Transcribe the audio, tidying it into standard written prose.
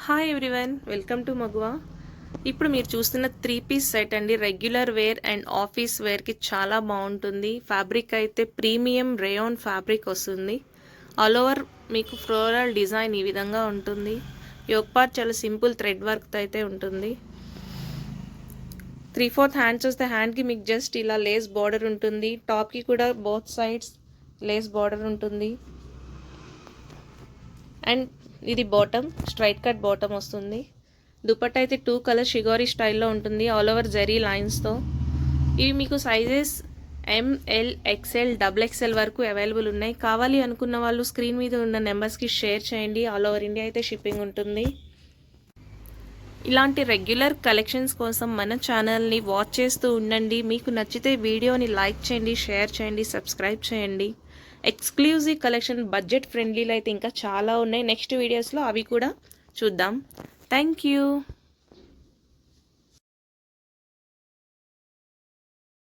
Hi everyone, welcome to మగువా. ఇప్పుడు మీరు చూస్తున్న 3 పీస్ సెట్ అండి. రెగ్యులర్ వేర్ అండ్ ఆఫీస్ వేర్కి చాలా బాగుంటుంది. ఫ్యాబ్రిక్ అయితే ప్రీమియం రేయాన్ ఫ్యాబ్రిక్ వస్తుంది. ఆల్ ఓవర్ మీకు ఫ్లోరల్ డిజైన్ ఈ విధంగా ఉంటుంది. యోక్ పార్ట్ చాలా సింపుల్ థ్రెడ్ వర్క్తో అయితే ఉంటుంది. 3/4 హ్యాండ్స్ వస్తే హ్యాండ్కి మీకు జస్ట్ ఇలా లేస్ బార్డర్ ఉంటుంది. టాప్కి కూడా బోత్ సైడ్స్ లేస్ బార్డర్ ఉంటుంది. అండ్ ఇది బాటమ్, స్ట్రైట్ కట్ బాటమ్ వస్తుంది. దుపట్టా అయితే 2 కలర్ షిగోరీ స్టైల్లో ఉంటుంది, ఆల్ ఓవర్ జరీ లైన్స్తో. ఇవి మీకు సైజెస్ ML XL XXL వరకు అవైలబుల్ ఉన్నాయి. కావాలి అనుకున్న వాళ్ళు స్క్రీన్ మీద ఉన్న నెంబర్స్కి షేర్ చేయండి. ఆల్ ఓవర్ ఇండియా అయితే షిప్పింగ్ ఉంటుంది. ఇలాంటి రెగ్యులర్ కలెక్షన్స్ కోసం మన ఛానల్ని వాచ్ చేస్తూ ఉండండి. మీకు నచ్చితే వీడియోని లైక్ చేయండి, షేర్ చేయండి, సబ్స్క్రైబ్ చేయండి. ఎక్స్క్లూజివ్ కలెక్షన్ బడ్జెట్ ఫ్రెండ్లీలో అయితే ఇంకా చాలా ఉన్నాయి. నెక్స్ట్ వీడియోస్లో అవి కూడా చూద్దాం. Thank you.